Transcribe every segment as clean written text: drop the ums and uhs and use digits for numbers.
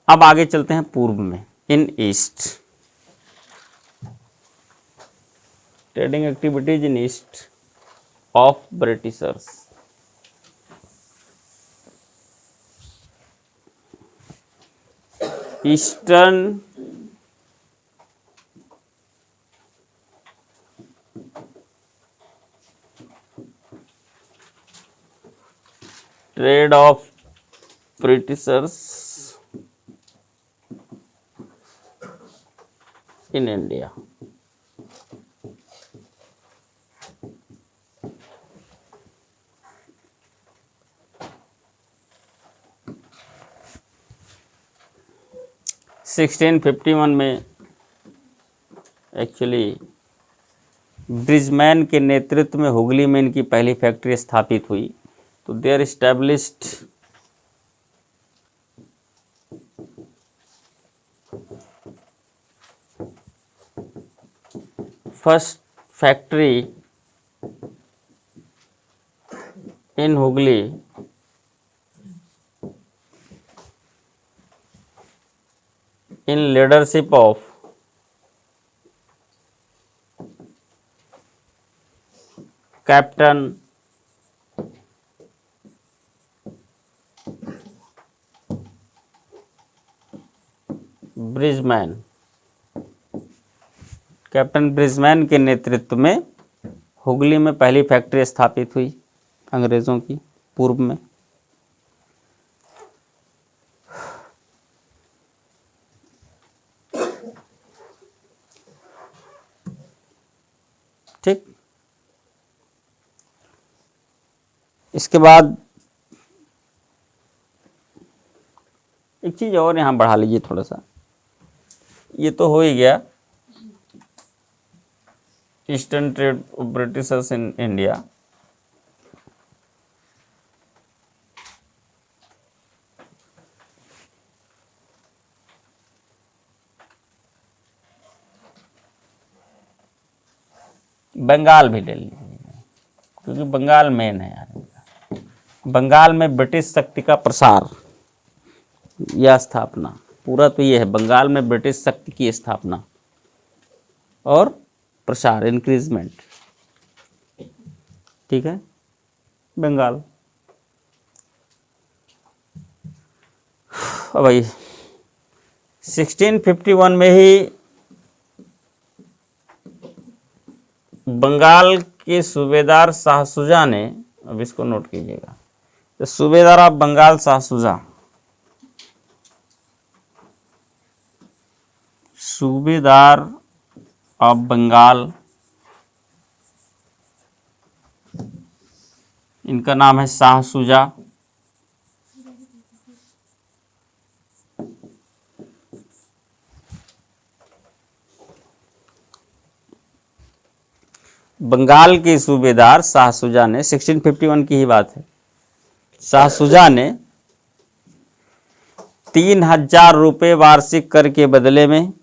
अब आगे चलते हैं पूर्व में। In east, trading activities in east of Britishers. Eastern trade of Britishers in India. Sixteen 51 में एक्चुअली ब्रिजमैन के नेतृत्व में हुगली में इनकी पहली फैक्ट्री स्थापित हुई। तो there established first factory in Hooghly in leadership of Captain Bridgeman. Captain Bridgeman के नेतृत्व में हुगली में पहली फैक्ट्री स्थापित हुई अंग्रेजों की पूर्व में। ठीक, इसके बाद एक चीज और यहां बढ़ा लीजिए थोड़ा सा। ये तो हो ही गया eastern trade Britishers in India. Bengal भी ले लीजिए क्योंकि बंगाल मेन है यार। बंगाल में ब्रिटिश शक्ति का प्रसार या स्थापना, पूरा तो ये है बंगाल में ब्रिटिश शक्ति की स्थापना और प्रसार, इंक्रीजमेंट। ठीक है, बंगाल। अब भाई 1651 में ही बंगाल के सूबेदार शाह शुजा ने, अब इसको नोट कीजिएगा, तो सूबेदार ऑफ बंगाल शाह शुजा, सूबेदार ऑफ बंगाल, इनका नाम है शाह शुजा। बंगाल के सूबेदार शाह शुजा ने, 1651 की ही बात है, शाह शुजा ने 3000 रुपये वार्षिक कर के बदले में,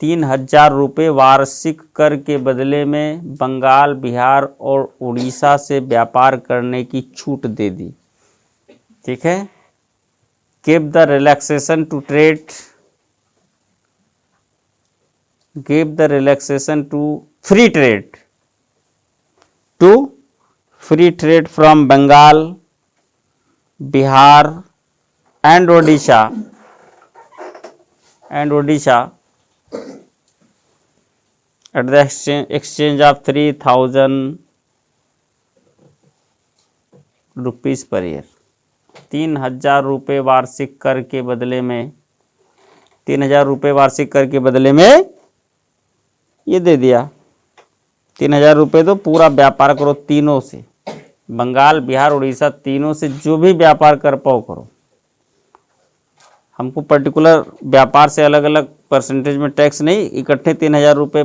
3000 रुपये वार्षिक कर के बदले में बंगाल, बिहार और उड़ीसा से व्यापार करने की छूट दे दी। ठीक है, give the relaxation to trade, gave the relaxation to free trade from Bengal, Bihar and Odisha at the exchange of 3000 rupees per year। 3000 रुपये वार्षिक कर के बदले में, 3000 रुपये वार्षिक कर के बदले में ये दे दिया। 3000 रुपये तो पूरा व्यापार करो तीनों से, बंगाल, बिहार, उड़ीसा, तीनों से जो भी व्यापार कर पाओ करो। हमको पर्टिकुलर व्यापार से अलग अलग परसेंटेज में टैक्स नहीं, इकट्ठे 3000 रुपये,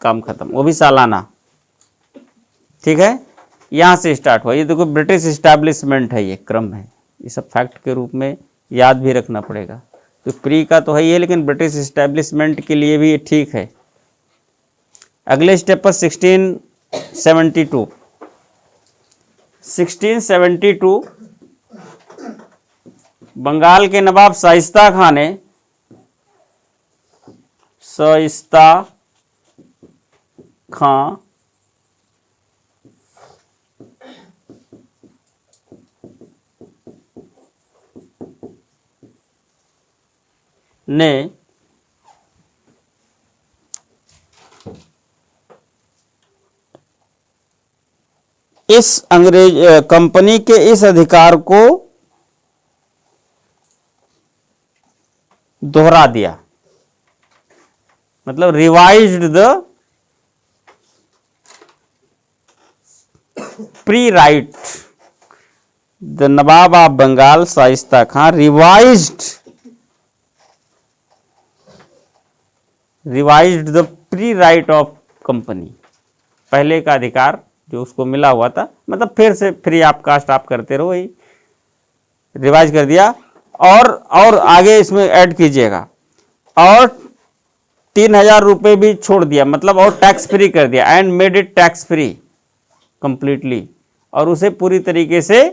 काम खत्म, वो भी सालाना। ठीक है, यहाँ से स्टार्ट हुआ। ये देखो ब्रिटिश इस्टेब्लिशमेंट है, ये क्रम है, ये सब फैक्ट के रूप में याद भी रखना पड़ेगा। तो प्री का तो है ये, लेकिन ब्रिटिश इस्टेब्लिशमेंट के लिए भी ये ठीक है। अगले स्टेप पर 1672 बंगाल के नवाब शाइस्ता खां ने इस अंग्रेज कंपनी के इस अधिकार को दोहरा दिया, मतलब revised the pre right. The nawab of Bengal Shaista Khan revised the pre right of company, पहले का अधिकार जो उसको मिला हुआ था, मतलब फिर से फ्री ऑफ कास्ट आप करते रहो, वही रिवाइज कर दिया। और आगे इसमें ऐड कीजिएगा, और 3,000 रुपये भी छोड़ दिया, मतलब और टैक्स फ्री कर दिया। And made it tax free completely, और उसे पूरी तरीके से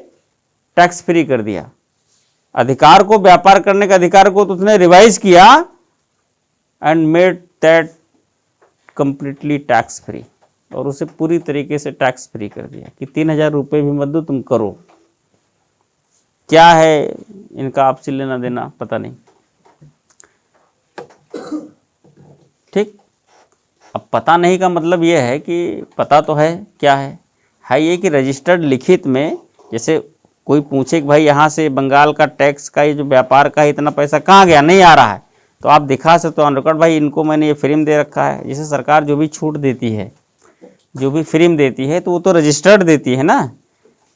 टैक्स फ्री कर दिया। अधिकार को, व्यापार करने के अधिकार को तो उसने रिवाइज किया, and made that completely tax free, और उसे पूरी तरीके से टैक्स फ्री कर दिया कि 3,000 रुपये भी मत दो, तुम करो। क्या है इनका आपसे लेना देना पता नहीं, ठीक। अब पता नहीं का मतलब यह है कि पता तो है, क्या है ये कि रजिस्टर्ड लिखित में, जैसे कोई पूछे कि भाई यहाँ से बंगाल का टैक्स का, ये जो व्यापार का इतना पैसा कहाँ गया, नहीं आ रहा है, तो आप दिखा सकते हो ऑन रिकॉर्ड, भाई इनको मैंने ये फ्रीम दे रखा है। जैसे सरकार जो भी छूट देती है, जो भी फ्रीम देती है, तो वो तो रजिस्टर्ड देती है ना,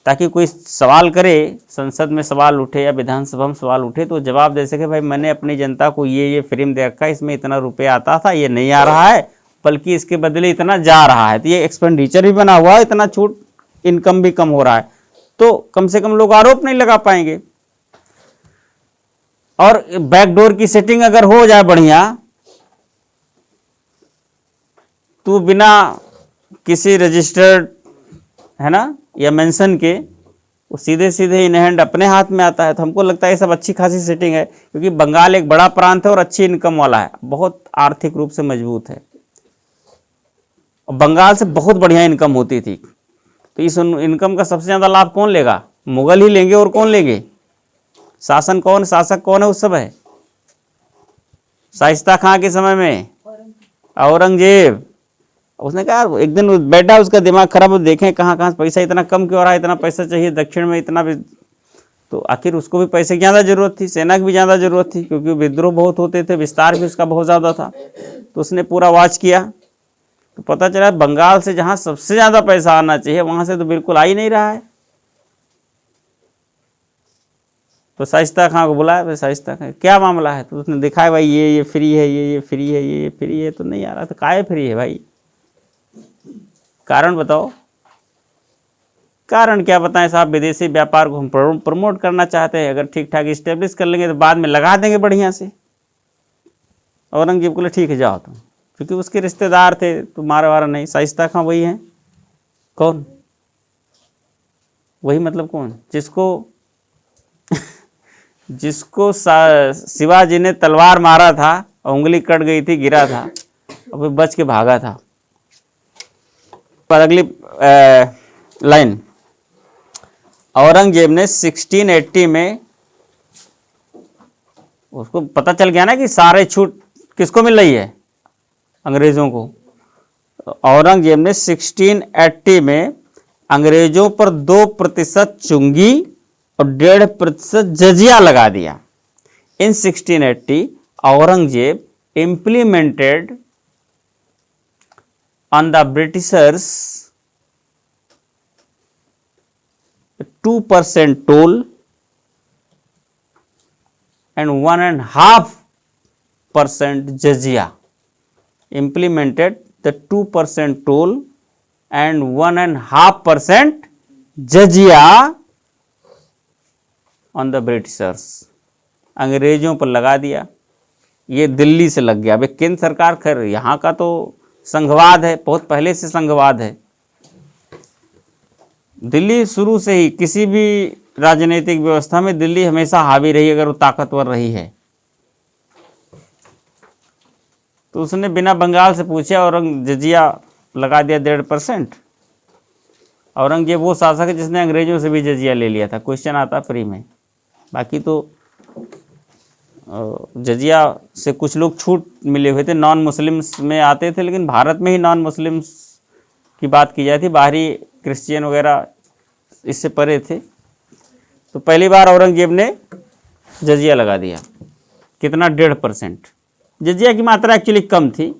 ताकि कोई सवाल करे, संसद में सवाल उठे या विधानसभा में सवाल उठे, तो जवाब दे सके भाई मैंने अपनी जनता को ये फ्रीम दे रखा है, इसमें इतना रुपया आता था, ये नहीं आ रहा है, बल्कि इसके बदले इतना जा रहा है, तो ये एक्सपेंडिचर भी बना हुआ है, इतना छूट, इनकम भी कम हो रहा है, तो कम से कम लोग आरोप नहीं लगा पाएंगे। और बैकडोर की सेटिंग अगर हो जाए बढ़िया, तो बिना किसी रजिस्टर्ड, है ना, या मेंशन के, वो सीधे सीधे इन हैंड अपने हाथ में आता है। तो हमको लगता है ये सब अच्छी खासी सेटिंग है, क्योंकि बंगाल एक बड़ा प्रांत है और अच्छी इनकम वाला है, बहुत आर्थिक रूप से मजबूत है, और बंगाल से बहुत बढ़िया इनकम होती थी। तो इस इनकम का सबसे ज़्यादा लाभ कौन लेगा? मुगल ही लेंगे, और कौन लेंगे? शासक कौन है उस समय? शाइस्ता खां के समय में औरंगजेब। उसने कहा, एक दिन बैठा, उसका दिमाग खराब, देखें कहाँ कहाँ पैसा इतना कम क्यों हो रहा है, इतना पैसा चाहिए दक्षिण में, इतना भी, तो आखिर उसको भी पैसे की ज़्यादा जरूरत थी, सेना की भी ज़्यादा जरूरत थी, क्योंकि विद्रोह बहुत होते थे, विस्तार भी उसका बहुत ज़्यादा था। तो उसने पूरा वॉच किया, तो पता चला बंगाल से जहाँ सबसे ज़्यादा पैसा आना चाहिए, वहाँ से तो बिल्कुल आ ही नहीं रहा है। तो शाइस्ता खां को बुलाया, भाई शाइस्ता खां क्या मामला है? तो उसने दिखाया, भाई ये फ्री है, ये फ्री है, ये फ्री है, तो नहीं आ रहा। तो काहे फ्री है भाई? कारण बताओ। कारण क्या बताएं साहब? विदेशी व्यापार को हम प्रमोट करना चाहते हैं, अगर ठीक ठाक इस्टेब्लिश कर लेंगे तो बाद में लगा देंगे बढ़िया से। औरंगजेब बोले ठीक है जाओ तुम, क्योंकि उसके रिश्तेदार थे, तो मारा वारा नहीं। शाइस्ता खां वही हैं, कौन? वही मतलब कौन? जिसको शिवाजी ने तलवार मारा था, उंगली कट गई थी, गिरा था, और फिर बच के भागा था। पर अगली लाइन, औरंगजेब ने 1680 में, उसको पता चल गया ना कि सारे छूट किसको मिल रही है? अंग्रेजों को। औरंगजेब ने 1680 में अंग्रेजों पर 2% चुंगी और 1.5% जजिया लगा दिया। इन 1680 Aurangzeb implemented on the Britishers 2% toll and 1.5% jizya. Implemented the 2% toll and 1.5% jizya on the Britishers. अंग्रेजों पर लगा दिया। ये दिल्ली से लग गया। भाई केंद्र सरकार, खैर यहाँ का तो संघवाद है, बहुत पहले से संघवाद है। दिल्ली शुरू से ही किसी भी राजनीतिक व्यवस्था में दिल्ली हमेशा हावी रही अगर वो ताकतवर रही है। तो उसने बिना बंगाल से पूछे जजिया लगा दिया 1.5%। औरंगजेब वो शासक है जिसने अंग्रेजों से भी जजिया ले लिया था, क्वेश्चन आता फ्री में। बाकी तो जजिया से कुछ लोग छूट मिले हुए थे, नॉन मुस्लिम्स में आते थे, लेकिन भारत में ही नॉन मुस्लिम्स की बात की जाती, बाहरी क्रिश्चियन वगैरह इससे परे थे। तो पहली बार औरंगजेब ने जजिया लगा दिया। कितना? 1.5%। जजिया की मात्रा एक्चुअली कम थी,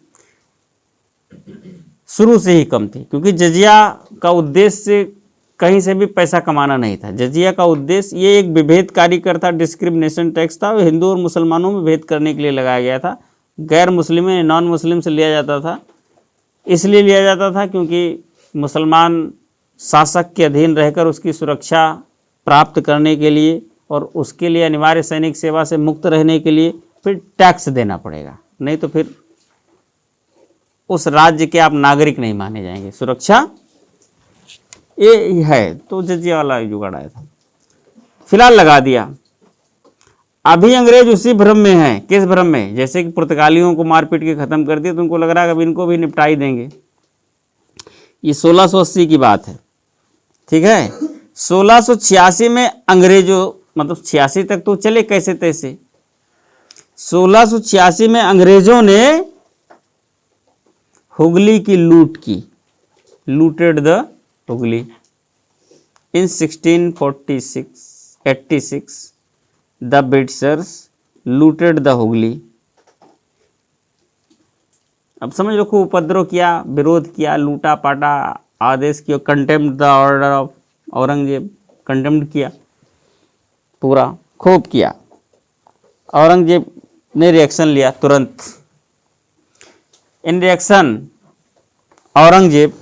शुरू से ही कम थी, क्योंकि जजिया का उद्देश्य कहीं से भी पैसा कमाना नहीं था। जजिया का उद्देश्य ये एक विभेदकारी कर था, डिस्क्रिमिनेशन टैक्स था, हिंदू और मुसलमानों में भेद करने के लिए लगाया गया था। गैर मुस्लिम नॉन मुस्लिम से लिया जाता था, इसलिए लिया जाता था क्योंकि मुसलमान शासक के अधीन रहकर उसकी सुरक्षा प्राप्त करने के लिए और उसके लिए अनिवार्य सैनिक सेवा से मुक्त रहने के लिए फिर टैक्स देना पड़ेगा, नहीं तो फिर उस राज्य के आप नागरिक नहीं माने जाएंगे। सुरक्षा ये है, तो जजिया वाला जुगाड़ आया था। फिलहाल लगा दिया। अभी अंग्रेज उसी भ्रम में हैं। किस भ्रम में? जैसे कि पुर्तगालियों को मार पीट के खत्म कर दिया, तो उनको लग रहा है कि अब इनको भी निपटाई देंगे। ये 1680 की बात है, ठीक है। 1686 में अंग्रेजों, मतलब 86 तक तो चले कैसे तैसे, 1686 में अंग्रेजों ने हुगली की लूट की, looted the Hooghly in 1686 the Britishers looted the Hooghly. अब समझ लो, खूब उपद्रव किया, विरोध किया, लूटा पाटा, आदेश किया, contempt the order of Aurangzeb, contempt किया, पूरा खूब किया। औरंगजेब ने रिएक्शन लिया तुरंत। In reaction Aurangzeb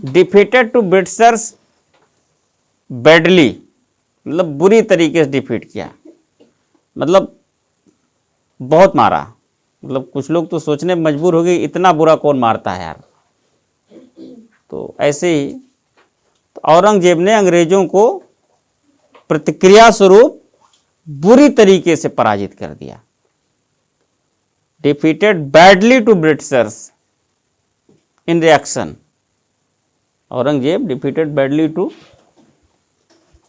defeated to Britishers badly, मतलब बुरी तरीके से डिफीट किया, मतलब बहुत मारा। मतलब कुछ लोग तो सोचने मजबूर हो गए, इतना बुरा कौन मारता है यार। तो ऐसे ही तो औरंगजेब ने अंग्रेजों को प्रतिक्रिया स्वरूप बुरी तरीके से पराजित कर दिया। Defeated badly to Britishers in reaction, Aurangzeb defeated badly to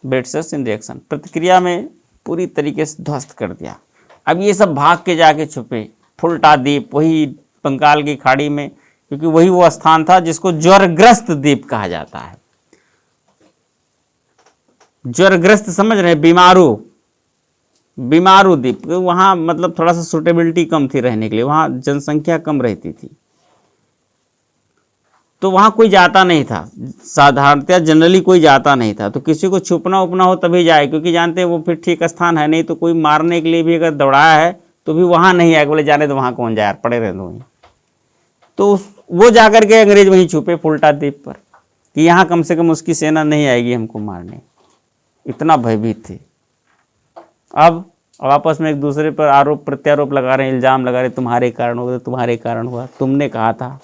Britishers in reaction, प्रतिक्रिया में पूरी तरीके से ध्वस्त कर दिया। अब ये सब भाग के जाके छुपे फुलटा द्वीप, वही बंगाल की खाड़ी में, क्योंकि वही वो स्थान था जिसको ज्वरग्रस्त द्वीप कहा जाता है। ज्वरग्रस्त समझ रहे, बीमारू द्वीप, वहां मतलब थोड़ा सा सुटेबिलिटी कम थी रहने के लिए, वहां जनसंख्या कम रहती थी, तो वहां कोई जाता नहीं था, साधारणतः जनरली कोई जाता नहीं था। तो किसी को छुपना उपना हो तभी जाए, क्योंकि जानते हैं वो फिर ठीक स्थान है, नहीं तो कोई मारने के लिए भी अगर दौड़ाया है तो भी वहां नहीं आए, बोले जाने तो वहां कौन जाए, पड़े रहे दो। तो वो जाकर के अंग्रेज वहीं छुपे फुलटा द्वीप पर, कि यहाँ कम से कम उसकी सेना नहीं आएगी हमको मारने, इतना भयभीत थे। अब आपस में एक दूसरे पर आरोप प्रत्यारोप लगा रहे हैं, इल्जाम लगा रहे, तुम्हारे कारण हुआ, तुम्हारे कारण हुआ, तुमने कहा था।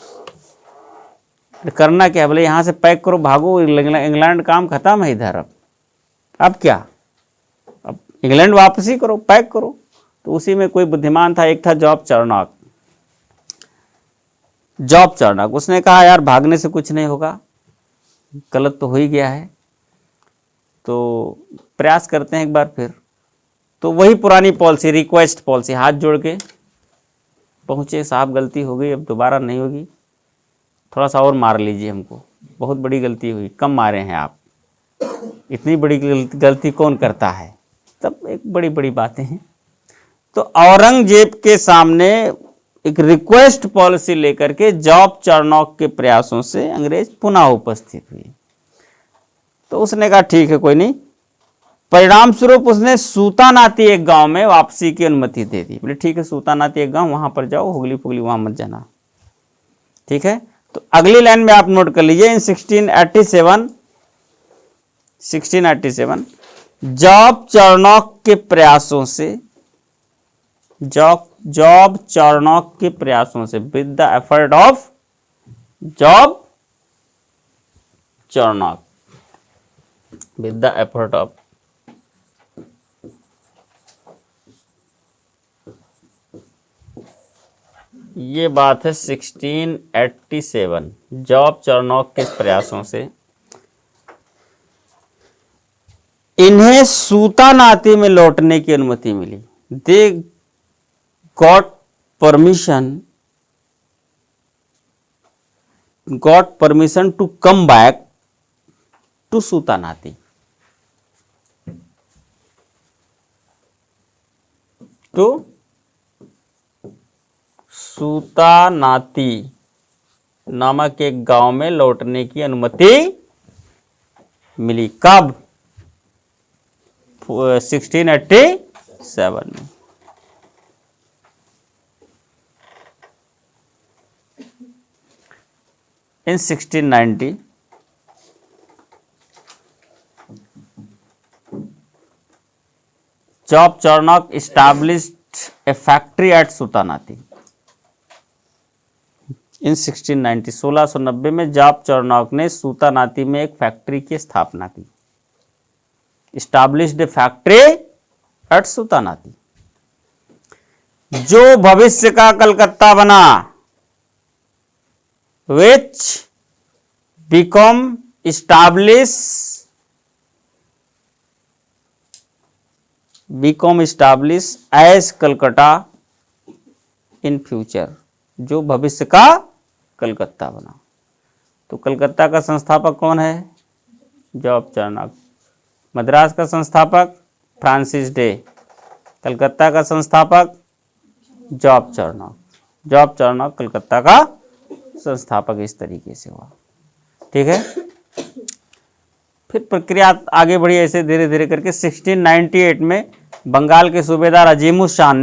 करना क्या, बोले यहाँ से पैक करो, भागो, इंग्लैंड काम खत्म है इधर। अब क्या, अब इंग्लैंड वापसी करो, पैक करो। तो उसी में कोई बुद्धिमान था, एक था जॉब चार्नॉक। उसने कहा यार भागने से कुछ नहीं होगा, गलत तो हो ही गया है, तो प्रयास करते हैं एक बार फिर। तो वही पुरानी पॉलिसी, रिक्वेस्ट पॉलिसी, हाथ जोड़ के पहुंचे, साहब गलती हो गई, अब दोबारा नहीं होगी, थोड़ा सा और मार लीजिए हमको, बहुत बड़ी गलती हुई, कम मारे हैं आप, इतनी बड़ी गलती कौन करता है। तब एक बड़ी बड़ी बातें हैं। तो औरंगजेब के सामने एक रिक्वेस्ट पॉलिसी लेकर के जॉब चार्नॉक के प्रयासों से अंग्रेज पुनः उपस्थित हुए। तो उसने कहा ठीक है, कोई नहीं। परिणाम स्वरूप उसने सूतानाती एक गांव में वापसी की अनुमति दे दी। बोले ठीक है, सूतानाती एक गांव, वहां पर जाओ, हुगली फुगली वहां मत जाना, ठीक है। तो अगली लाइन में आप नोट कर लीजिए, इन 1687 जॉब चार्नॉक के प्रयासों से, जॉब चार्नॉक के प्रयासों से, with the effort of job Charnock, with the effort of ये बात है 1687 जॉब चार्नॉक के प्रयासों से इन्हें सूतानाती में लौटने की अनुमति मिली। They got permission to come back to Sutanati. To Sutanati नामक एक गांव में लौटने की अनुमति मिली। कब? 1687 में। In 1690 Job Charnock established a factory at Sultanati. In 1690 1690 में जॉब चार्नॉक ने सूतानाती में एक फैक्ट्री की स्थापना की। Established a factory at Sutanuti, जो भविष्य का कलकत्ता बना। Which become established as Calcutta in future, जो भविष्य का कलकत्ता बना। तो कलकत्ता का संस्थापक कौन है? Job Charnock. मद्रास का संस्थापक फ्रांसिस डे। कलकत्ता का संस्थापक job Charnock. Job Charnock Calcutta का संस्थापक इस तरीके से हुआ। ठीक है, फिर प्रक्रिया आगे बढ़ी ऐसे धीरे धीरे करके 1698 में बंगाल के सूबेदार अजीमुशान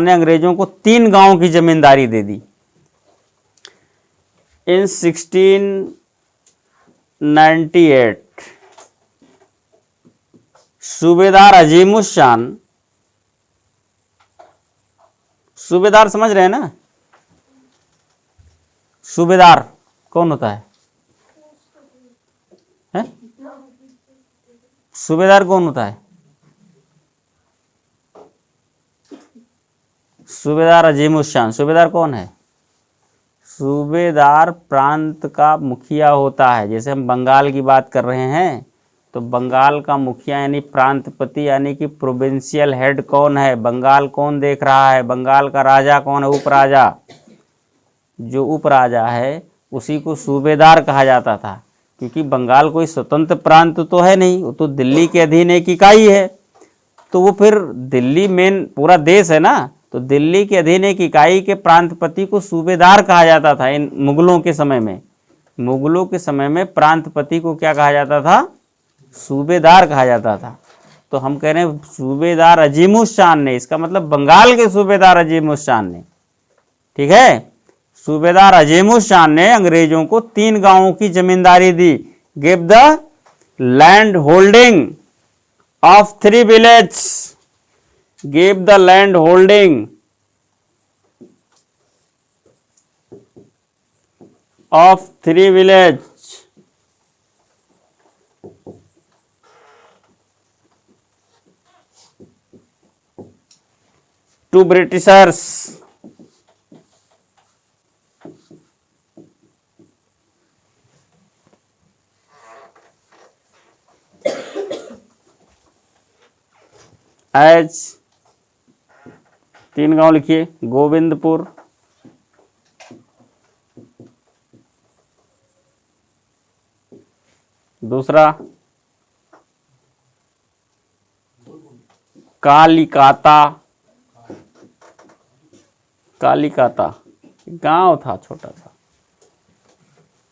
ने अंग्रेजों को 3 गांवों की जमींदारी दे दी। इन 1698 सूबेदार अजीमुशान, सूबेदार समझ रहे हैं ना? सूबेदार कौन होता है? सूबेदार कौन होता है? सूबेदार अजीमुशान। सूबेदार कौन है? सूबेदार प्रांत का मुखिया होता है। जैसे हम बंगाल की बात कर रहे हैं तो बंगाल का मुखिया यानी प्रांतपति यानी कि प्रोविंशियल हेड कौन है? बंगाल कौन देख रहा है? बंगाल का राजा कौन है? उपराजा। जो उपराजा है उसी को सूबेदार कहा जाता था, क्योंकि बंगाल कोई स्वतंत्र प्रांत तो है नहीं, वो तो दिल्ली के अधीन एक इकाई है। तो वो फिर दिल्ली मेन पूरा देश है ना, तो दिल्ली के अधीन एक इकाई के प्रांतपति को सूबेदार कहा जाता था। इन मुगलों के समय में प्रांतपति को क्या कहा जाता था? सूबेदार कहा जाता था। तो हम कह रहे हैं सूबेदार अजीमुशान ने, इसका मतलब बंगाल के सूबेदार अजीमुशान ने। ठीक है, सूबेदार अजीमुशान ने अंग्रेजों को 3 गांवों की जमींदारी दी। Give the land holding of 3 village. Give the land holding of 3 village to Britishers. As 3 गांव लिखिए। गोविंदपुर, दूसरा कालिकाता। कालिकाता गांव था छोटा सा,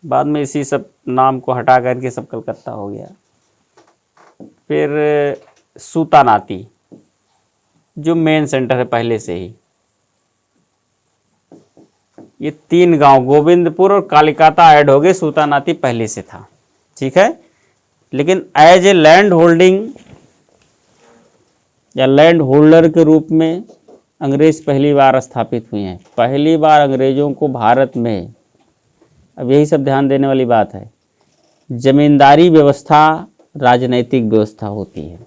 बाद में इसी सब नाम को हटा करके सब कलकत्ता हो गया। फिर सूतानाती जो मेन सेंटर है पहले से ही। ये 3 गांव गोविंदपुर और कालिकाता ऐड हो गए, सूतानाती पहले से था। ठीक है, लेकिन एज ए लैंड होल्डिंग या लैंड होल्डर के रूप में अंग्रेज पहली बार स्थापित हुए हैं। पहली बार अंग्रेजों को भारत में, अब यही सब ध्यान देने वाली बात है, जमींदारी व्यवस्था राजनैतिक व्यवस्था होती है।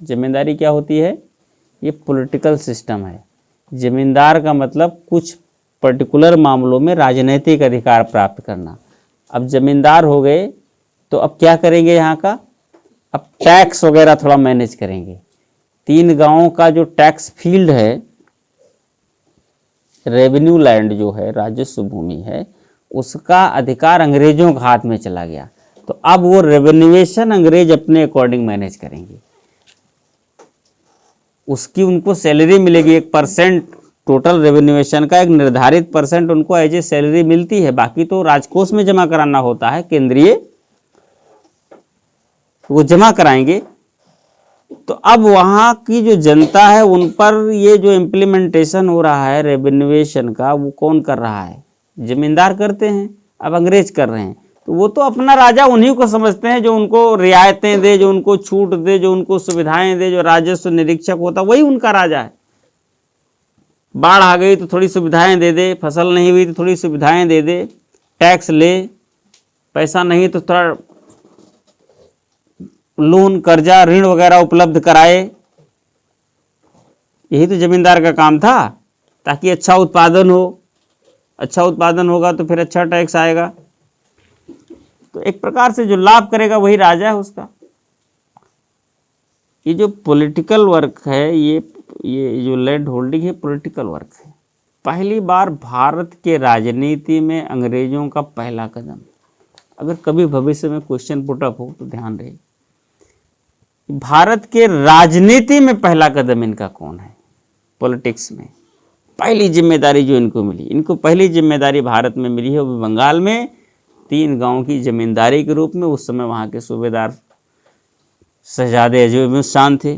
जमींदारी क्या होती है? ये पॉलिटिकल सिस्टम है। जमींदार का मतलब कुछ पर्टिकुलर मामलों में राजनीतिक अधिकार प्राप्त करना। अब जमींदार हो गए तो अब क्या करेंगे यहाँ का? अब टैक्स वगैरह थोड़ा मैनेज करेंगे। 3 गांवों का जो टैक्स फील्ड है, रेवेन्यू लैंड जो है, राजस्व भूमि है, उसका अधिकार अंग्रेजों के हाथ में चला गया। तो अब वो रेवेन्यूएशन अंग्रेज अपने अकॉर्डिंग मैनेज करेंगे। उसकी उनको सैलरी मिलेगी 1%, टोटल रेवेन्यूएशन का एक निर्धारित परसेंट उनको एज ए सैलरी मिलती है। बाकी तो राजकोष में जमा कराना होता है, केंद्रीय, वो जमा कराएंगे। तो अब वहाँ की जो जनता है उन पर ये जो इम्प्लीमेंटेशन हो रहा है रेवेन्यूएशन का, वो कौन कर रहा है? जमींदार करते हैं। अब अंग्रेज कर रहे हैं। तो वो तो अपना राजा उन्हीं को समझते हैं जो उनको रियायतें दे, जो उनको छूट दे, जो उनको सुविधाएं दे, जो राजस्व निरीक्षक होता वही उनका राजा है। बाढ़ आ गई तो थोड़ी सुविधाएं दे दे, फसल नहीं हुई तो थोड़ी सुविधाएं दे दे, टैक्स ले, पैसा नहीं तो थोड़ा लोन, कर्जा, ऋण वगैरह उपलब्ध कराए। यही तो जमींदार का काम था, ताकि अच्छा उत्पादन हो। अच्छा उत्पादन होगा तो फिर अच्छा टैक्स आएगा। तो एक प्रकार से जो लाभ करेगा वही राजा है उसका। ये जो पॉलिटिकल वर्क है, ये जो लैंड होल्डिंग है, पॉलिटिकल वर्क है। पहली बार भारत के राजनीति में अंग्रेजों का पहला कदम। अगर कभी भविष्य में क्वेश्चन पुटअप हो तो ध्यान रहे, भारत के राजनीति में पहला कदम इनका कौन है? पॉलिटिक्स में पहली जिम्मेदारी जो इनको मिली, इनको पहली जिम्मेदारी भारत में मिली है वो बंगाल में 3 गांव की जमींदारी के रूप में। उस समय वहाँ के सूबेदार शहजादे अजीमुस शान थे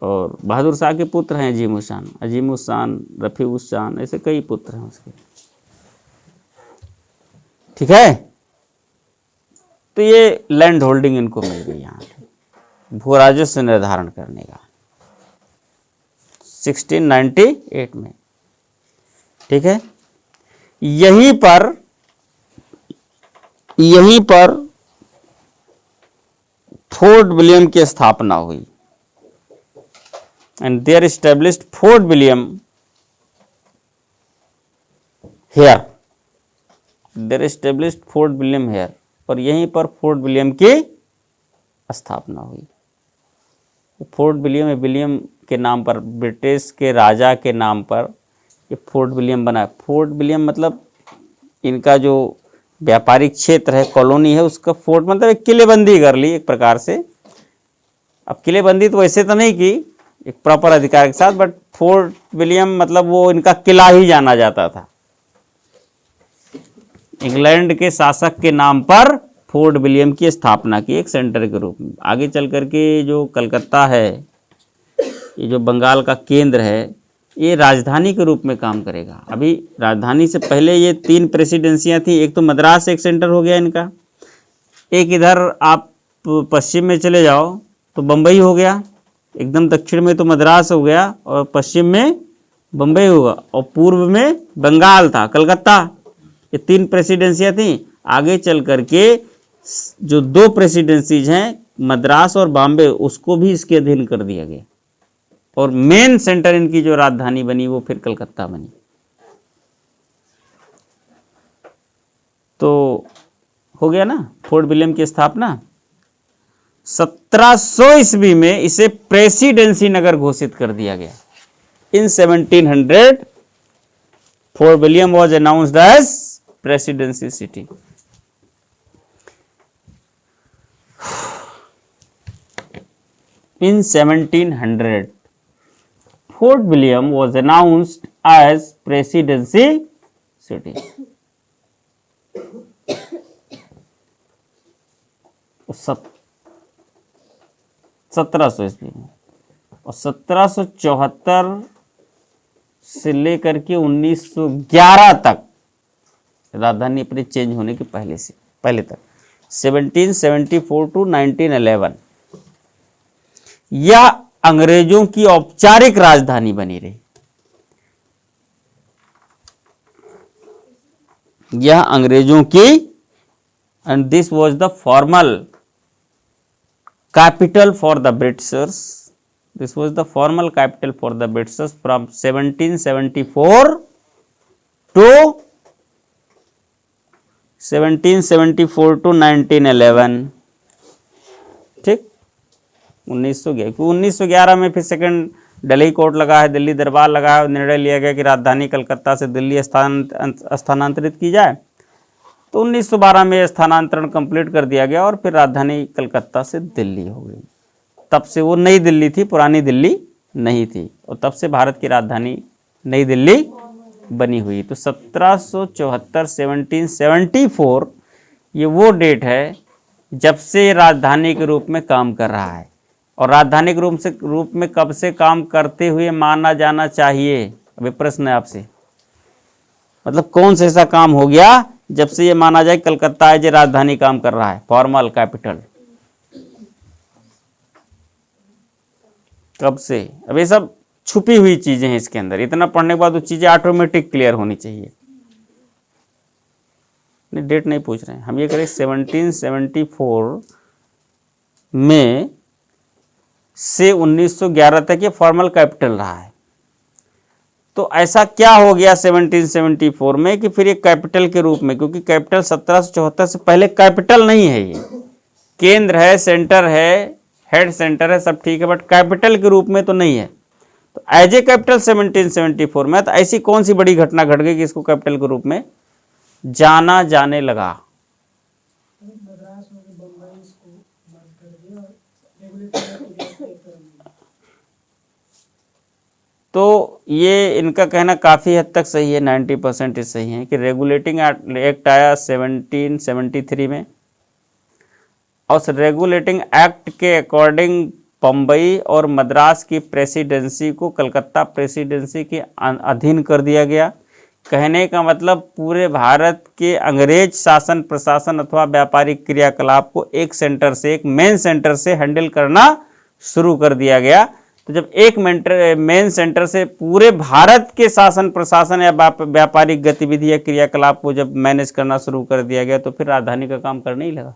और बहादुर शाह के पुत्र हैं अजीमुस शान, रफीउस शान, ऐसे कई पुत्र हैं उसके। ठीक है, तो ये लैंड होल्डिंग इनको मिल गई यहाँ भू राजस्व निर्धारण करने का 1698 में। ठीक है, यहीं पर फोर्ट विलियम की स्थापना हुई and there established Fort William here. There established Fort William here, और यहीं पर फोर्ट विलियम की स्थापना हुई। फोर्ट विलियम के नाम पर, ब्रिटिश के राजा के नाम पर ये फोर्ट विलियम बना। फोर्ट विलियम मतलब इनका जो व्यापारिक क्षेत्र है, कॉलोनी है, उसका फोर्ट मतलब एक किलेबंदी कर ली एक प्रकार से। अब किलेबंदी तो वैसे तो नहीं की एक प्रॉपर अधिकार के साथ, बट फोर्ट विलियम मतलब वो इनका किला ही जाना जाता था। इंग्लैंड के शासक के नाम पर फोर्ट विलियम की स्थापना की एक सेंटर के रूप में। आगे चल करके जो कलकत्ता है, ये जो बंगाल का केंद्र है, ये राजधानी के रूप में काम करेगा। अभी राजधानी से पहले ये 3 प्रेसिडेंसियां थी। एक तो मद्रास एक सेंटर हो गया इनका, एक इधर आप पश्चिम में चले जाओ तो बम्बई हो गया, एकदम दक्षिण में तो मद्रास हो गया और पश्चिम में बम्बई होगा, और पूर्व में बंगाल था, कलकत्ता। ये 3 प्रेसिडेंसियां थी। आगे चल करके जो 2 प्रेसिडेंसीज हैं, मद्रास और बॉम्बे, उसको भी इसके अधीन कर दिया गया, और मेन सेंटर इनकी जो राजधानी बनी वो फिर कलकत्ता बनी। तो हो गया ना फोर्ट विलियम की स्थापना। 1700 ईस्वी में इसे प्रेसिडेंसी नगर घोषित कर दिया गया। In 1700 Fort William was announced as presidency city. In 1700, Fort William was announced as presidency city. 1700 ईस्वी में, और 1774 से लेकर के 1911 तक, राजधानी अपनी चेंज होने के पहले तक 1774 टू 1911 यह अंग्रेजों की औपचारिक राजधानी बनी रही। यह अंग्रेजों की, and this was the formal capital for the Britishers, this was the formal capital for the Britishers from 1774 to 1774 to 1911। ठीक, 1911, 1911 में फिर सेकंड दिल्ली कोर्ट लगा है, दिल्ली दरबार लगा है, निर्णय लिया गया कि राजधानी कलकत्ता से दिल्ली स्थानांतरित की जाए। तो 1912 में स्थानांतरण कंप्लीट कर दिया गया और फिर राजधानी कलकत्ता से दिल्ली हो गई। तब से वो नई दिल्ली थी, पुरानी दिल्ली नहीं थी, और तब से भारत की राजधानी नई दिल्ली बनी हुई। तो 1774 1774 ये वो डेट है जब से राजधानी के रूप में काम कर रहा है। और राजधानी के रूप में कब से काम करते हुए माना जाना चाहिए, अभी प्रश्न है आपसे, मतलब कौन सा ऐसा काम हो गया जब से ये माना जाए कलकत्ता एज ए राजधानी काम कर रहा है, फॉर्मल कैपिटल, कब से? अब ये सब छुपी हुई चीजें हैं इसके अंदर, इतना पढ़ने के बाद वो चीजें ऑटोमेटिक क्लियर होनी चाहिए। नहीं, डेट नहीं पूछ रहे हैं हम, ये करें 1774 में से 1911 तक ये फॉर्मल कैपिटल रहा है। तो ऐसा क्या हो गया 1774 में कि फिर ये कैपिटल के रूप में, क्योंकि कैपिटल 1774 से पहले कैपिटल नहीं है, ये केंद्र है, सेंटर है, हेड सेंटर है, सब ठीक है, बट कैपिटल के रूप में तो नहीं है। तो एज ए कैपिटल 1774 में, तो ऐसी कौन सी बड़ी घटना घट गई कि इसको कैपिटल के रूप में जाना जाने लगा? तो ये इनका कहना काफ़ी हद तक सही है, 90% सही है कि रेगुलेटिंग एक्ट आया 1773 में, और उस रेगुलेटिंग एक्ट के अकॉर्डिंग बम्बई और मद्रास की प्रेसिडेंसी को कलकत्ता प्रेसिडेंसी के अधीन कर दिया गया। कहने का मतलब पूरे भारत के अंग्रेज शासन प्रशासन अथवा व्यापारिक क्रियाकलाप को एक सेंटर से, एक मेन सेंटर से हैंडल करना शुरू कर दिया गया। तो जब एक मेन सेंटर से पूरे भारत के शासन प्रशासन या व्यापारिक गतिविधि या क्रियाकलाप को जब मैनेज करना शुरू कर दिया गया, तो फिर राजधानी का काम करने ही लगा।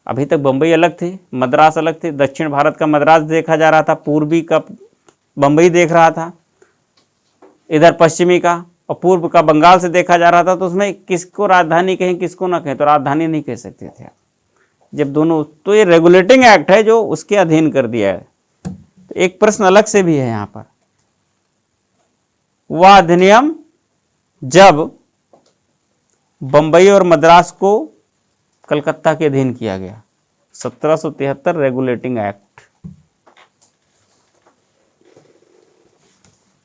अभी तक बम्बई अलग थी, मद्रास अलग थी, दक्षिण भारत का मद्रास देखा जा रहा था, पूर्वी का बम्बई देख रहा था, इधर पश्चिमी का, और पूर्व का बंगाल से देखा जा रहा था। तो उसमें किसको राजधानी कहें किसको ना कहें, तो राजधानी नहीं कह सकते थे जब दोनों। तो ये रेगुलेटिंग एक्ट है जो उसके अधीन कर दिया है। तो एक प्रश्न अलग से भी है यहाँ पर, वह अधिनियम जब बम्बई और मद्रास को कलकत्ता के अधीन किया गया, 1773 रेगुलेटिंग एक्ट,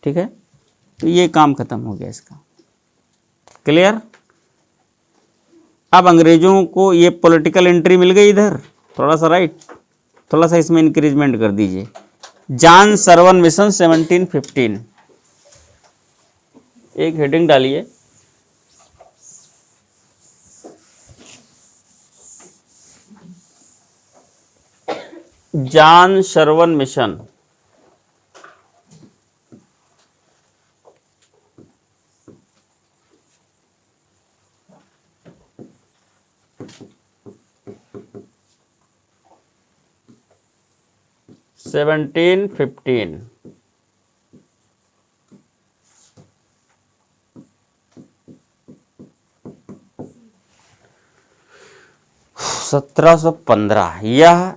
ठीक है। तो ये काम खत्म हो गया इसका, क्लियर। अब अंग्रेजों को ये पॉलिटिकल एंट्री मिल गई इधर, थोड़ा सा राइट, थोड़ा सा इसमें इंक्रीजमेंट कर दीजिए। जॉन सर्वन मिशन 1715, एक हेडिंग डालिए, जॉन सर्वन मिशन। सेवनटीन 1715, यह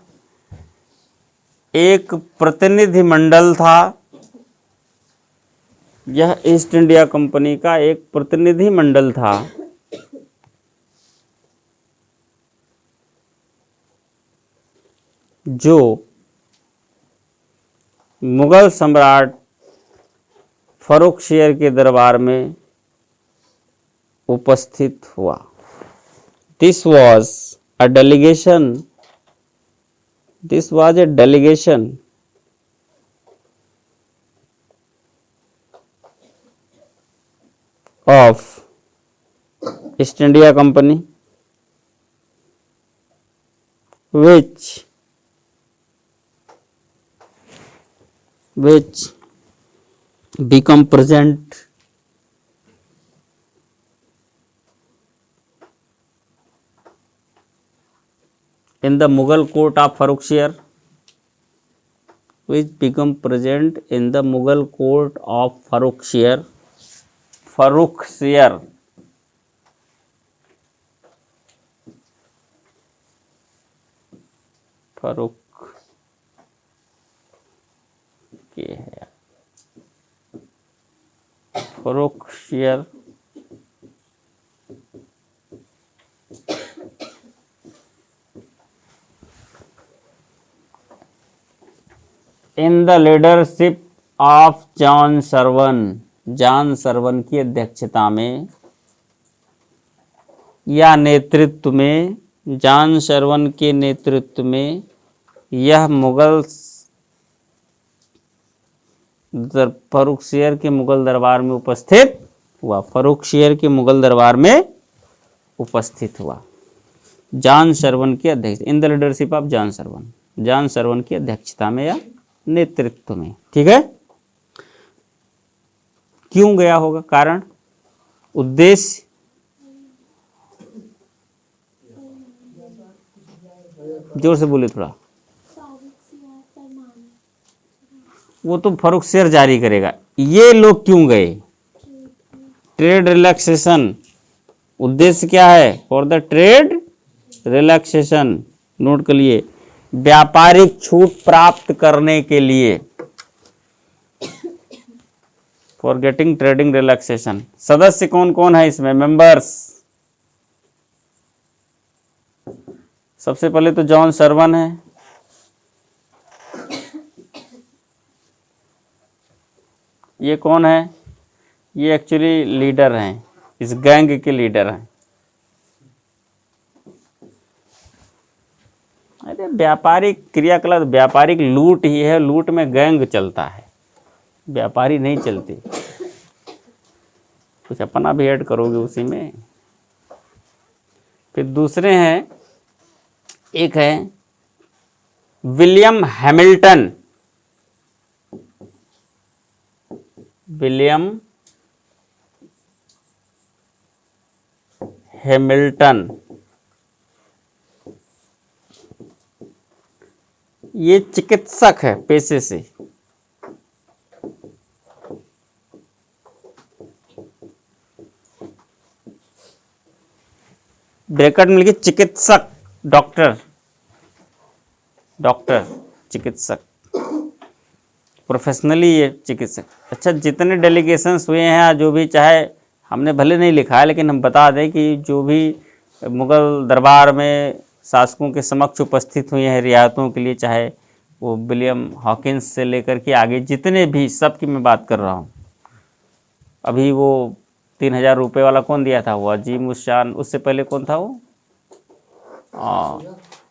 एक प्रतिनिधिमंडल था, यह ईस्ट इंडिया कंपनी का एक प्रतिनिधिमंडल था जो मुगल सम्राट फर्रुखशियर के दरबार में उपस्थित हुआ। This was a delegation, this was a delegation of East India Company which become present in the Mughal court of Farrukhsiyar, which become present in the Mughal court of Farrukhsiyar. Farrukhsiyar, Farooq के है Farrukhsiyar in the leadership of John servant की अध्यक्षता में या नेतृत्व में, John servant के नेतृत्व में यह मुगल फर्रुखसियर के मुगल दरबार में उपस्थित हुआ। फर्रुखसियर के मुगल दरबार में उपस्थित हुआ। जॉन सर्वन की अध्यक्षता, in the leadership of John servant की अध्यक्षता में या नेतृत्व में। ठीक है, क्यों गया होगा, कारण, उद्देश्य, जोर से बोले थोड़ा। वो तो फर्रुखसियर जारी करेगा। ये लोग क्यों गए? Trade relaxation. उद्देश्य क्या है? For the trade relaxation, note कर लिए, व्यापारिक छूट प्राप्त करने के लिए, फॉर गेटिंग ट्रेडिंग रिलैक्सेशन। सदस्य कौन कौन है इसमें? मेंबर्स, सबसे पहले तो जॉन सर्वन है, ये कौन है? ये एक्चुअली लीडर हैं, इस गैंग के लीडर हैं। अरे व्यापारिक क्रियाकलाप, व्यापारिक लूट ही है, लूट में गैंग चलता है, व्यापारी नहीं चलती। कुछ अपना भी ऐड करोगे उसी में। फिर दूसरे हैं, एक है विलियम हैमिल्टन, विलियम हैमिल्टन, ये चिकित्सक है पेशे से। ब्रैकेट में लिखिए चिकित्सक, डॉक्टर, चिकित्सक, प्रोफेशनली ये चिकित्सक। अच्छा, जितने डेलीगेशंस हुए हैं, जो भी, चाहे हमने भले नहीं लिखा है लेकिन हम बता दें कि जो भी मुगल दरबार में शासकों के समक्ष उपस्थित हुए हैं रियायतों के लिए, चाहे वो विलियम हॉकिंस से लेकर के आगे जितने भी, सब की मैं बात कर रहा हूँ। अभी वो 3000 रुपये वाला कौन दिया था? वो अजीम उस शान। उससे पहले कौन था वो?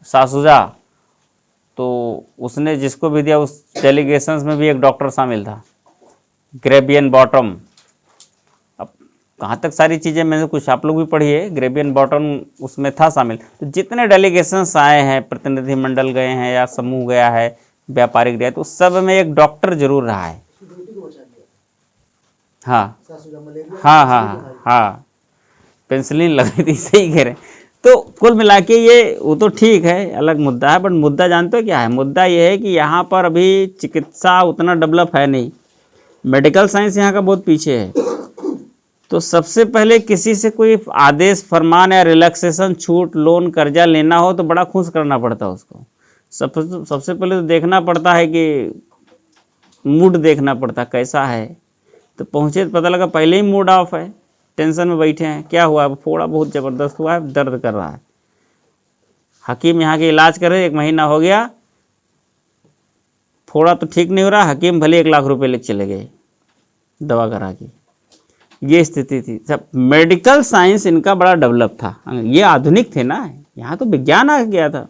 सासुजा। तो उसने जिसको भी दिया, उस डेलीगेशंस में भी एक डॉक्टर शामिल था, ग्रेबियन बॉटम। अब कहाँ तक सारी चीज़ें मैंने, कुछ आप लोग भी पढ़िए, ग्रेबियन बॉटम उसमें था शामिल। तो जितने डेलीगेशंस आए हैं, प्रतिनिधिमंडल गए हैं या समूह गया है व्यापारिक गया, तो सब में एक डॉक्टर जरूर रहा है। हाँ हाँ हाँ हाँ, पेंसिलिन लगाई थी, सही कह रहे हैं। तो कुल मिला के ये, वो तो ठीक है, अलग मुद्दा है, बट मुद्दा जानते हो क्या है? मुद्दा ये है कि यहाँ पर अभी चिकित्सा उतना डेवलप है नहीं, मेडिकल साइंस यहाँ का बहुत पीछे है। तो सबसे पहले किसी से कोई आदेश, फरमान या रिलैक्सेशन, छूट, लोन, कर्जा लेना हो तो बड़ा खुश करना पड़ता है उसको। सबसे पहले तो देखना पड़ता है कि मूड देखना पड़ता कैसा है। तो पहुँचे तो पता लगा पहले ही मूड ऑफ है, टेंशन में बैठे हैं। क्या हुआ? फोड़ा बहुत ज़बरदस्त हुआ है, दर्द कर रहा है। हकीम यहाँ के इलाज कर रहे, 1 महीना हो गया, फोड़ा तो ठीक नहीं हो रहा। हकीम भले 1 लाख रुपए लेके चले गए दवा करा के। ये स्थिति थी। सब मेडिकल साइंस इनका बड़ा डेवलप था, ये आधुनिक थे ना, यहाँ तो विज्ञान आ गया था,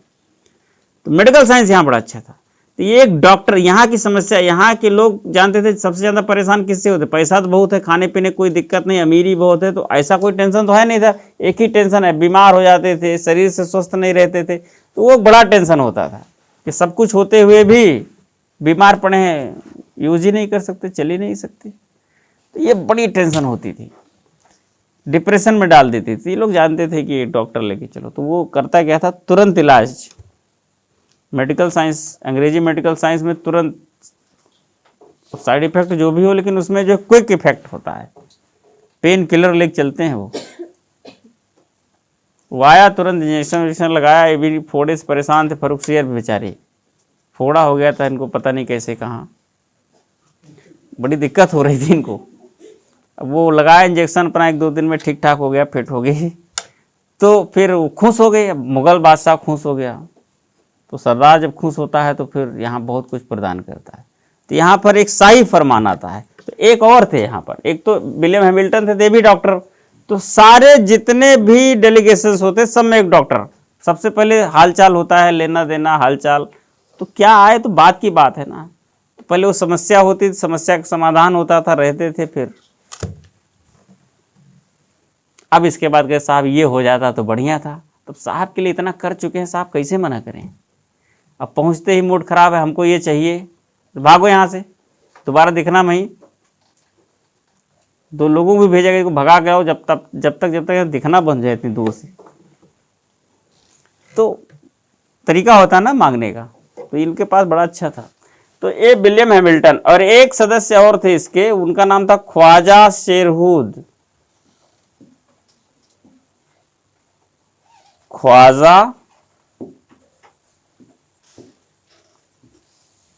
तो मेडिकल साइंस यहाँ बड़ा अच्छा था। तो ये एक डॉक्टर, यहाँ की समस्या, यहाँ के लोग जानते थे सबसे ज़्यादा परेशान किससे होते? पैसा तो बहुत है, खाने पीने कोई दिक्कत नहीं, अमीरी बहुत है, तो ऐसा कोई टेंशन तो है नहीं था। एक ही टेंशन है, बीमार हो जाते थे, शरीर से स्वस्थ नहीं रहते थे, तो वो बड़ा टेंशन होता था कि सब कुछ होते हुए भी बीमार पड़े हैं, यूज ही नहीं कर सकते, चल ही नहीं सकते। तो ये बड़ी टेंशन होती थी, डिप्रेशन में डाल देती थी। ये लोग जानते थे कि डॉक्टर लेके चलो, तो वो करता क्या था, तुरंत इलाज, मेडिकल साइंस, अंग्रेजी मेडिकल साइंस में तुरंत साइड इफेक्ट जो भी हो, लेकिन उसमें जो क्विक इफेक्ट होता है, पेन किलर लेके चलते हैं वो आया तुरंत इंजेक्शन विजेक्शन लगाया। ये भी फोड़े से परेशान थे, फरुखसियर भी बेचारे, फोड़ा हो गया था इनको, पता नहीं कैसे कहाँ, बड़ी दिक्कत हो रही थी इनको। अब वो लगाया इंजेक्शन, अपना 1-2 दिन में ठीक ठाक हो गया, फिट हो गई। तो फिर वो खुश हो गए, अब मुगल बादशाह खुश हो गया। तो सरदार जब खुश होता है तो फिर यहाँ बहुत कुछ प्रदान करता है। तो यहाँ पर एक शाही फरमान आता है। तो एक और थे यहाँ पर, एक तो विलियम हैमिल्टन थे, भी डॉक्टर। तो सारे जितने भी डेलीगेशंस होते सब में एक डॉक्टर, सबसे पहले हालचाल होता है, लेना देना हालचाल। तो क्या आए तो बात की बात है ना, तो पहले वो समस्या होती थी, समस्या का समाधान होता था, रहते थे। फिर अब इसके बाद गए साहब ये हो जाता तो बढ़िया था। तो साहब के लिए इतना कर चुके हैं, साहब कैसे मना करें। अब पहुंचते ही मूड खराब है, हमको ये चाहिए, तो भागो यहाँ से, दोबारा दिखना नहीं। 2 लोगों को भी भेजा गया, भगा के आओ जब तक दिखना बंद जाए इतनी दूर से। तो तरीका होता है ना मांगने का, तो इनके पास बड़ा अच्छा था। तो ये विलियम हैमिल्टन, और एक सदस्य और थे इसके, उनका नाम था ख्वाजा शेरहुद। ख्वाजा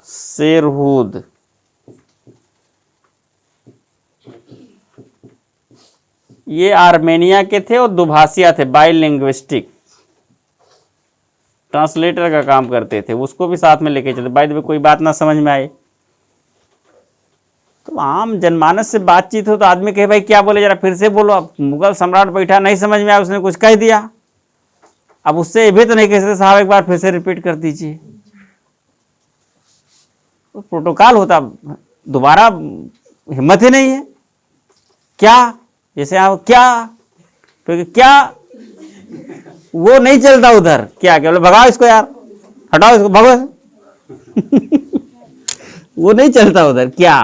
शेरहुद, ये आर्मेनिया के थे और दुभाषिया थे, बाइलिंग्विस्टिक, ट्रांसलेटर का काम करते थे। उसको भी साथ में लेके चलते, बाय द वे कोई बात ना समझ में आए तो आम जनमानस से बातचीत हो तो आदमी कहे भाई क्या बोले, जरा फिर से बोलो। अब मुगल सम्राट बैठा, नहीं समझ में आया, उसने कुछ कह दिया, अब उससे ये भी तो नहीं कह सकते साहब एक बार फिर से रिपीट कर दीजिए। तो प्रोटोकॉल होता, दोबारा हिम्मत ही नहीं है। क्या, जैसे आप क्या, तो क्या, वो नहीं चलता उधर। क्या क्या बोले, भगाओ इसको यार, हटाओ इसको, भगो वो नहीं चलता उधर। क्या,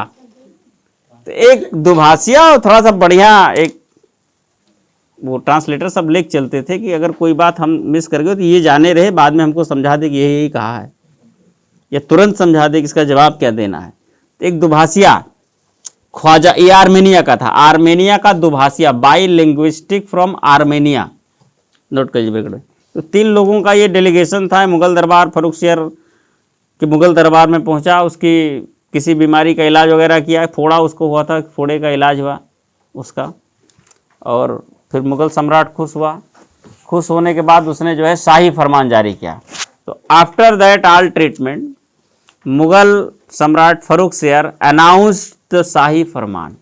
तो एक दुभाषिया और थोड़ा सा बढ़िया एक वो ट्रांसलेटर सब लेके चलते थे कि अगर कोई बात हम मिस कर गए तो ये जाने रहे, बाद में हमको समझा दे कि यही कहा है, या तुरंत समझा दे कि इसका जवाब क्या देना है। तो एक दुभाषिया ख्वाजा, ये आर्मेनिया का था, आर्मेनिया का दुभाषिया, by linguistic from Armenia, note करिए बेगड़े। तो 3 लोगों का ये डेलीगेशन था मुगल दरबार, फर्रुखसियर के मुगल दरबार में पहुंचा, उसकी किसी बीमारी का इलाज वगैरह किया, फोड़ा उसको हुआ था, फोड़े का इलाज हुआ उसका, और फिर मुगल सम्राट खुश हुआ। खुश होने के बाद उसने जो है शाही फरमान जारी किया। तो after that all treatment, Mughal सम्राट फर्रुखसियर अनाउंस्ड द शाही फरमान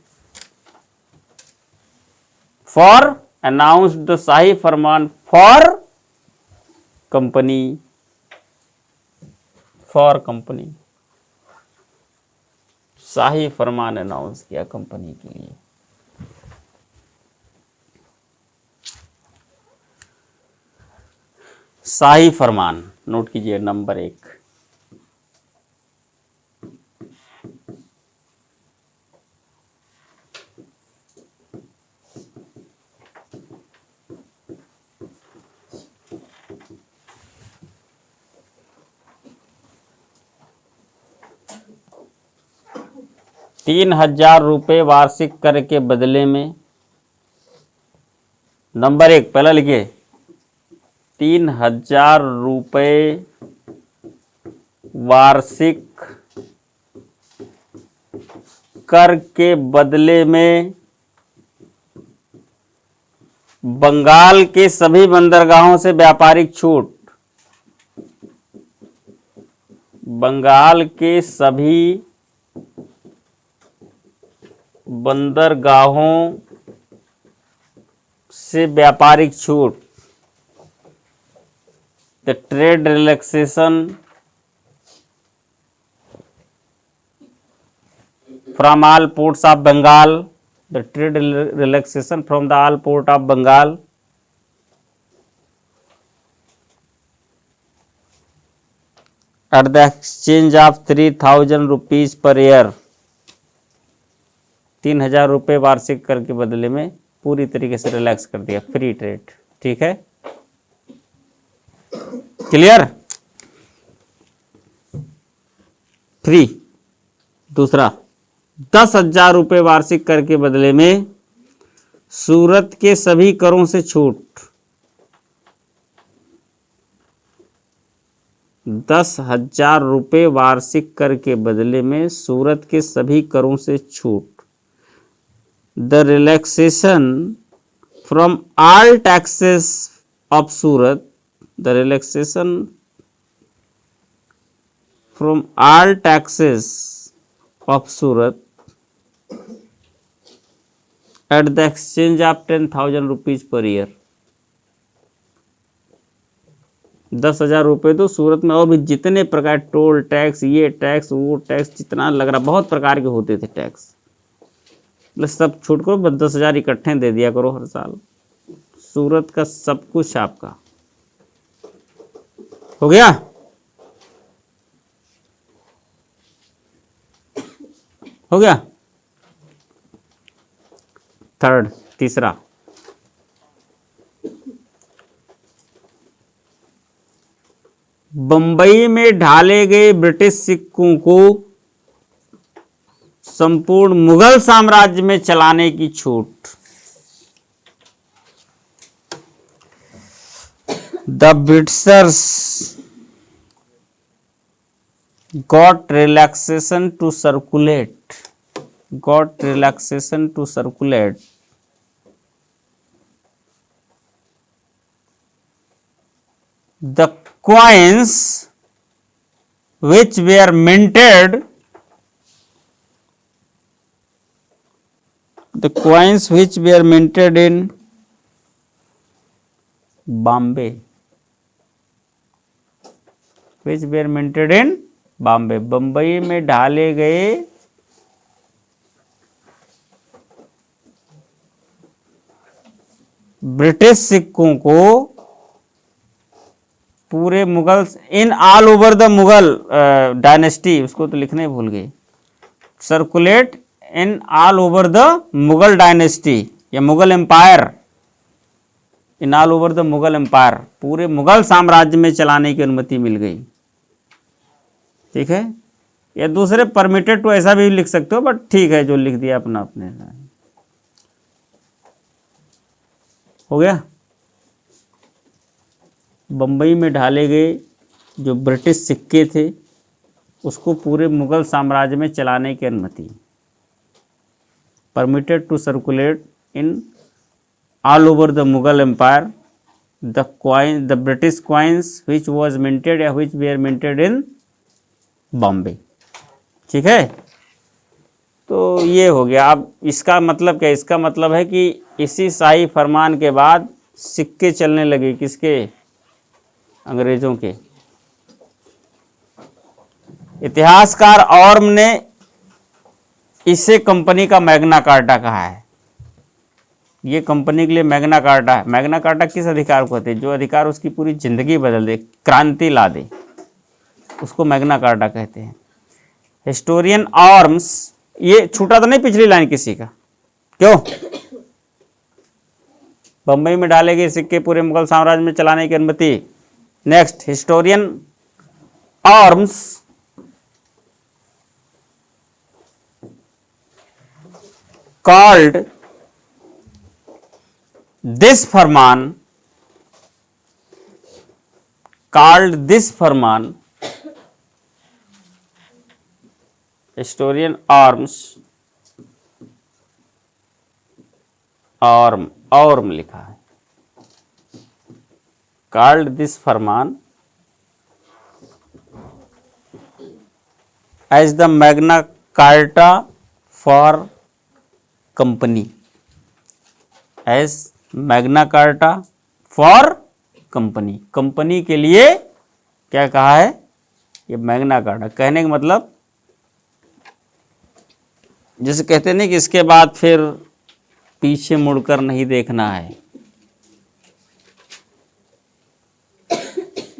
announced the शाही फरमान फॉर कंपनी, शाही फरमान अनाउंस किया कंपनी के लिए। शाही फरमान नोट कीजिए, नंबर 1, ₹3000 वार्षिक कर के बदले में, नंबर 1 पहला लिखिए, ₹3000 वार्षिक कर के बदले में बंगाल के सभी बंदरगाहों से व्यापारिक छूट, बंगाल के सभी बंदरगाहों से व्यापारिक छूट, the trade relaxation from all ports of Bengal, the trade relaxation from the all port of Bengal, at the exchange of ₹3000 per year, ₹3000 वार्षिक कर के बदले में पूरी तरीके से रिलैक्स कर दिया, फ्री ट्रेड। ठीक है, क्लियर। फ्री। दूसरा, 10,000 रुपये वार्षिक कर के बदले में सूरत के सभी करों से छूट। 10,000 रुपये वार्षिक कर के बदले में सूरत के सभी करों से छूट। The relaxation from all taxes of Surat, the relaxation from all taxes of Surat eight the exchange of 10,000 rupees per year. 10,000 रुपये तो सूरत में और भी जितने प्रकार टोल टैक्स, ये टैक्स, वो टैक्स, जितना लग रहा, बहुत प्रकार के होते थे टैक्स, सब छूट करो, बस 10,000 इकट्ठे दे दिया करो हर साल। सूरत का सब कुछ आपका हो गया। हो गया। थर्ड, तीसरा, बंबई में ढाले गए ब्रिटिश सिक्कों को संपूर्ण मुगल साम्राज्य में चलाने की छूट। The Britishers got relaxation to circulate the coins which were minted in Bombay, Bambai में ढाले गए ब्रिटिश सिक्कों को पूरे Mughal, in all over the Mughal dynasty, उसको तो लिखने भूल गए, circulate in all over the Mughal dynasty या Mughal empire, in all over the Mughal empire, पूरे मुगल साम्राज्य में चलाने की अनुमति मिल गई। ठीक है, या दूसरे परमिटेड टू ऐसा भी लिख सकते हो, बट ठीक है जो लिख दिया अपना अपने। हो गया। बंबई में ढाले गए जो ब्रिटिश सिक्के थे उसको पूरे मुगल साम्राज्य में चलाने की अनुमति, permitted to circulate in all over the Mughal empire the British coins which was minted या which were minted in Bombay. ठीक है, तो ये हो गया। अब इसका मतलब क्या? इसका मतलब है कि इसी शाही फरमान के बाद सिक्के चलने लगे, किसके? अंग्रेजों के। इतिहासकार ऑर्म ने इसे कंपनी का मैग्ना कार्टा कहा है। ये कंपनी के लिए मैग्ना कार्टा है। मैग्ना कार्टा किस अधिकार को कहते हैं? जो अधिकार उसकी पूरी जिंदगी बदल दे, क्रांति ला दे, उसको मैग्ना कार्टा कहते हैं। हिस्टोरियन ऑर्म्स, ये छूटा तो नहीं पिछली लाइन किसी का? क्यों? बंबई में डाले गए सिक्के पूरे मुगल साम्राज्य में चलाने की अनुमति। Next, historian Orme called this फरमान हिस्टोरियन ऑर्म लिखा है, called this फरमान as the Magna Carta for company, as Magna Carta for company. Company के लिए क्या कहा है? ये मैग्ना कार्टा। कहने का मतलब जैसे कहते नहीं कि इसके बाद फिर पीछे मुड़कर नहीं देखना है।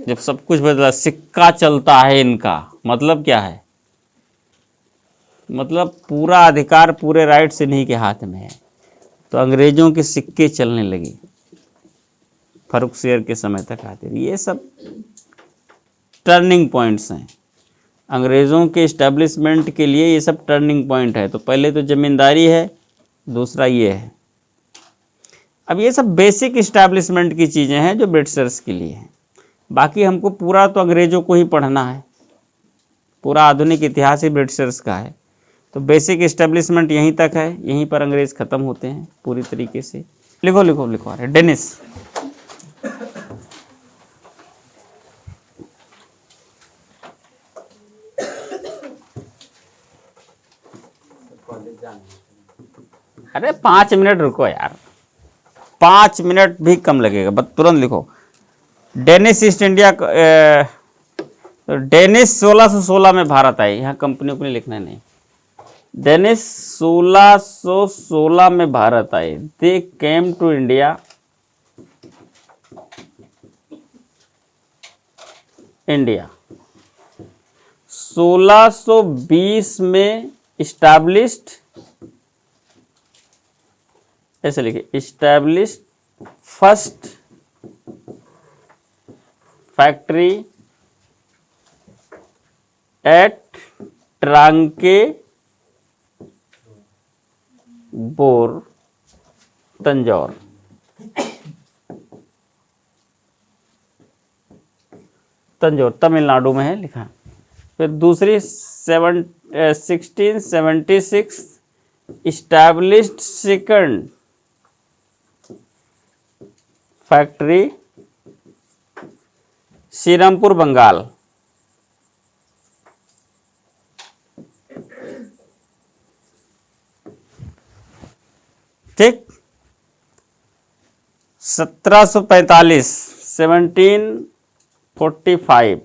जब सब कुछ बदला, सिक्का चलता है इनका, मतलब क्या है? मतलब पूरा अधिकार, पूरे राइट्स इन्हीं के हाथ में है। तो अंग्रेजों के सिक्के चलने लगे फर्रुखसियर के समय तक आते रहे। ये सब टर्निंग पॉइंट्स हैं। अंग्रेज़ों के इस्टेब्लिशमेंट के लिए ये सब टर्निंग पॉइंट है। तो पहले तो ज़मींदारी है, दूसरा ये है। अब ये सब बेसिक इस्टेब्लिशमेंट की चीज़ें हैं जो ब्रिटिशर्स के लिए हैं। बाकी हमको पूरा तो अंग्रेज़ों को ही पढ़ना है, पूरा आधुनिक इतिहास ही ब्रिटिशर्स का है। तो बेसिक इस्टेब्लिशमेंट यहीं तक है, यहीं पर अंग्रेज़ ख़त्म होते हैं पूरी तरीके से। लिखो लिखो लिखो। अरे डेनिस, अरे 5 मिनट रुको यार, 5 मिनट भी कम लगेगा, बस तुरंत लिखो। डेनिस ईस्ट इंडिया, डेनिस 1616 में भारत आई। यहाँ कंपनी अपनी लिखना नहीं। डेनिस 1616 में भारत आए। They came to India India 1620 में इस्टेब्लिश्ड, ऐसे लिखिए, established first factory at Tranquebar, Tanjore. Tanjore Tamil Nadu में है लिखा। फिर दूसरी 1676 established second factory Shrirampur, Bengal. ठीक। 1745 1745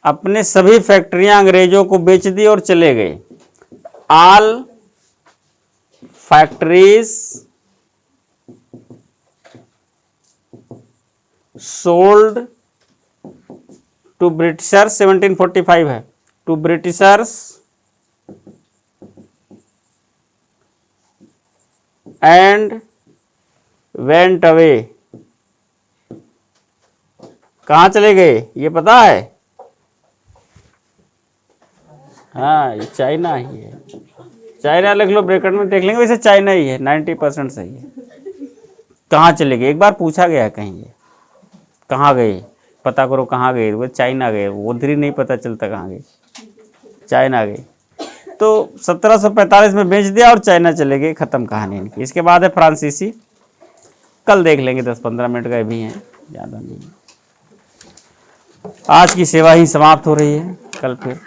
अपने सभी फैक्ट्रियां अंग्रेजों को बेच दी और चले गए। All factories sold to Britishers, 1745 है, to Britishers and went away. कहाँ चले गए ये पता है? हाँ, ये चाइना ही है। चाइना लिख लो, ब्रैकेट में देख लेंगे, वैसे चाइना ही है, 90% सही है। कहाँ चले गए? एक बार पूछा गया कहीं, ये कहाँ गए, पता करो कहाँ गए। वो चाइना गए, उधर ही नहीं पता चलता कहाँ गए, चाइना गए। तो 1745 में बेच दिया और चाइना चले गए, ख़त्म कहानी इनकी। इसके बाद है फ्रांसीसी, कल देख लेंगे, 10-15 मिनट का भी हैं, ज़्यादा नहीं। आज की सेवा ही समाप्त हो रही है, कल फिर